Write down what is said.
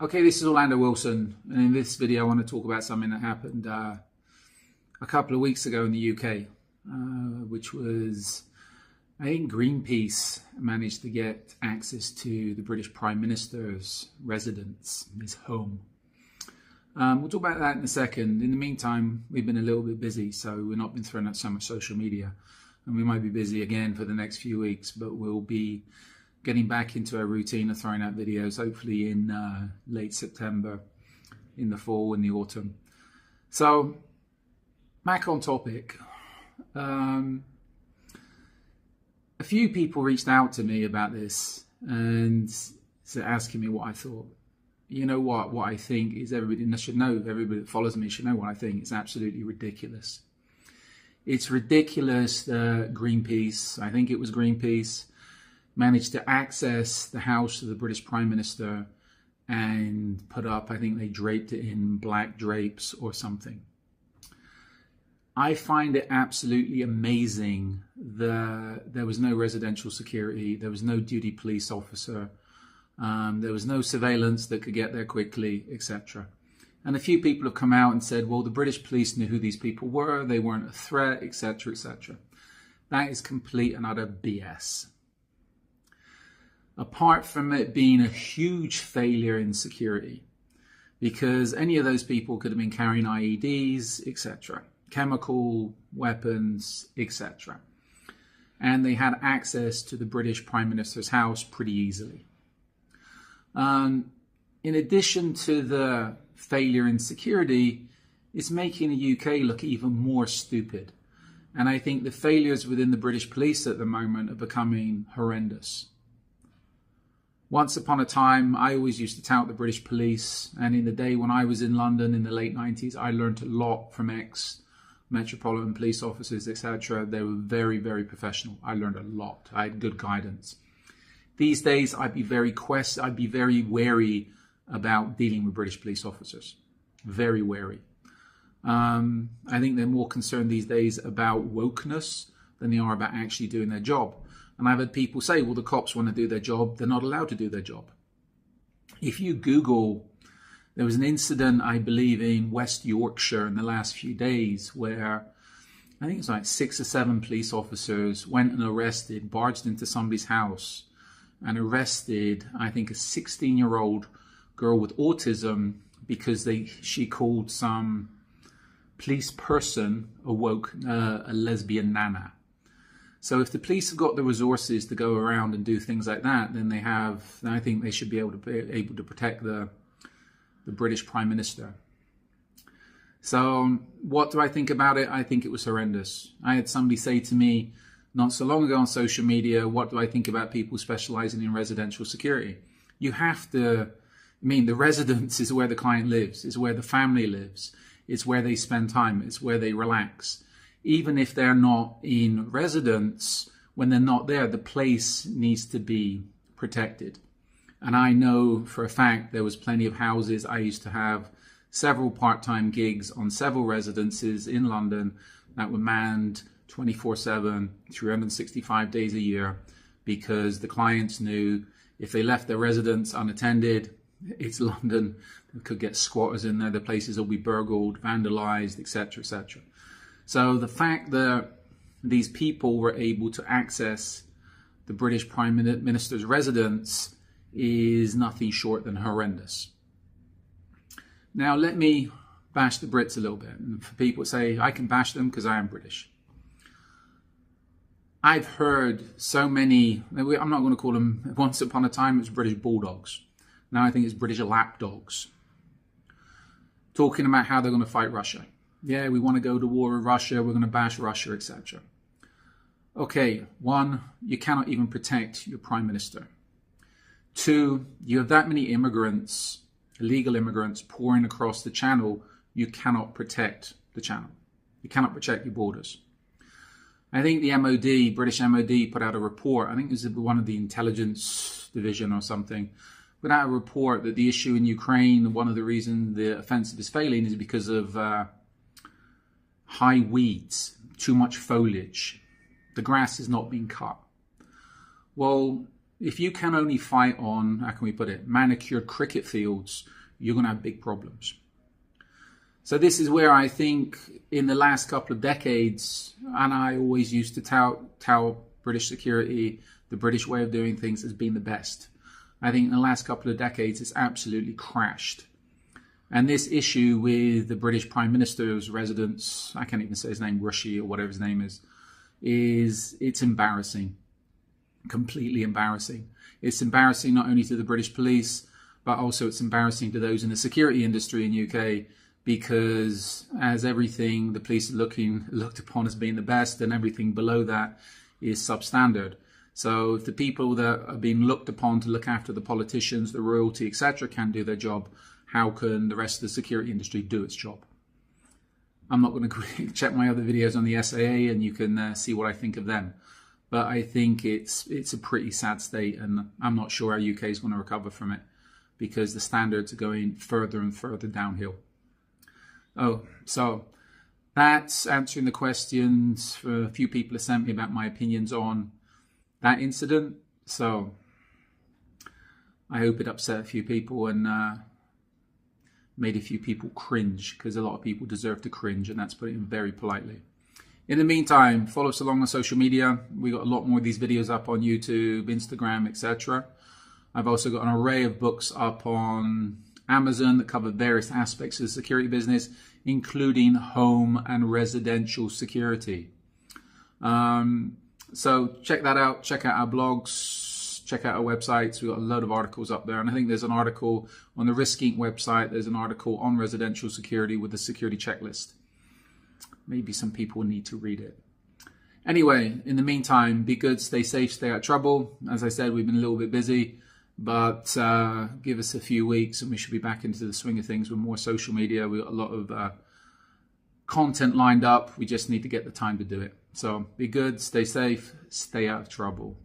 Okay, this is Orlando Wilson, and in this video I want to talk about something that happened a couple of weeks ago in the UK, which was, I think Greenpeace managed to get access to the British Prime Minister's residence, his home. We'll talk about that in a second. In the meantime, we've been a little bit busy, so we've not been throwing out so much social media, and we might be busy again for the next few weeks, but we'll be getting back into our routine of throwing out videos, hopefully in late September, in the fall, in the autumn. So, back on topic. A few people reached out to me about this and asking me what I thought. You know what I think is everybody should know, everybody that follows me should know what I think. It's absolutely ridiculous. It's ridiculous that Greenpeace, I think it was Greenpeace, managed to access the house of the British Prime Minister and put up, I think they draped it in black drapes or something. I find it absolutely amazing that there was no residential security, there was no duty police officer, there was no surveillance that could get there quickly, etc. And a few people have come out and said, well, the British police knew who these people were, they weren't a threat, etc., etc. That is complete and utter BS. Apart from it being a huge failure in security, because any of those people could have been carrying IEDs, etc., chemical weapons, etc. And they had access to the British Prime Minister's house pretty easily. In addition to the failure in security, it's making the UK look even more stupid. And I think the failures within the British police at the moment are becoming horrendous. Once upon a time, I always used to tout the British police, and in the day when I was in London in the late 90s, I learned a lot from ex-Metropolitan police officers, etc. They were very, very professional. I learned a lot. I had good guidance. These days, I'd be very wary about dealing with British police officers. Very wary. I think they're more concerned these days about wokeness than they are about actually doing their job. And I've had people say, well, the cops want to do their job. They're not allowed to do their job. If you Google, there was an incident, I believe, in West Yorkshire in the last few days where I think it's like 6 or 7 police officers went and barged into somebody's house and arrested, I think, a 16-year-old girl with autism because she called some police person a lesbian nana. So if the police have got the resources to go around and do things like that, then I think they should be able to protect the British Prime Minister. So what do I think about it? I think it was horrendous. I had somebody say to me not so long ago on social media, what do I think about people specializing in residential security? You have to, the residence is where the client lives, is where the family lives, it's where they spend time, it's where they relax. Even if they're not in residence, when they're not there, the place needs to be protected. And I know for a fact there was plenty of houses. I used to have several part-time gigs on several residences in London that were manned 24/7, 365 days a year, because the clients knew if they left their residence unattended, it's London, they could get squatters in there, the places will be burgled, vandalized, etc., etc. So the fact that these people were able to access the British Prime Minister's residence is nothing short than horrendous. Now let me bash the Brits a little bit. And for people say, I can bash them because I am British. I've heard so many, I'm not going to call them, once upon a time it was British Bulldogs. Now I think it's British Lapdogs. Talking about how they're going to fight Russia. Yeah, we want to go to war with Russia, we're going to bash Russia, etc. Okay, 1, you cannot even protect your Prime Minister. 2, you have that many immigrants, illegal immigrants, pouring across the channel, you cannot protect the channel. You cannot protect your borders. I think the MOD, British MOD, put out a report, I think it was one of the intelligence division or something, put out a report that the issue in Ukraine, one of the reasons the offensive is failing is because of high weeds, too much foliage. The grass is not being cut. Well, if you can only fight on, how can we put it, manicured cricket fields, you're going to have big problems. So this is where I think in the last couple of decades, and I always used to tout British security, the British way of doing things has been the best. I think in the last couple of decades, it's absolutely crashed. And this issue with the British Prime Minister's residence, I can't even say his name, Rishi or whatever his name is it's embarrassing, completely embarrassing. It's embarrassing not only to the British police, but also it's embarrassing to those in the security industry in UK, because as everything the police are looked upon as being the best, and everything below that is substandard. So if the people that are being looked upon to look after the politicians, the royalty, etc., can't do their job, how can the rest of the security industry do its job? I'm not going to check my other videos on the SAA, and you can see what I think of them. But I think it's a pretty sad state, and I'm not sure how UK is going to recover from it, because the standards are going further and further downhill. Oh, so that's answering the questions for a few people have sent me about my opinions on that incident. So I hope it upset a few people and made a few people cringe, because a lot of people deserve to cringe, and that's putting it very politely. In the meantime, follow us along on social media. We got a lot more of these videos up on YouTube, Instagram, etc. I've also got an array of books up on Amazon that cover various aspects of the security business, including home and residential security. So check that out. Check out our blogs. Check out our websites. We've got a load of articles up there. And I think there's an article on the Risk Inc. website. There's an article on residential security with the security checklist. Maybe some people need to read it. Anyway, in the meantime, be good, stay safe, stay out of trouble. As I said, we've been a little bit busy, but give us a few weeks and we should be back into the swing of things with more social media. We've got a lot of content lined up. We just need to get the time to do it. So be good, stay safe, stay out of trouble.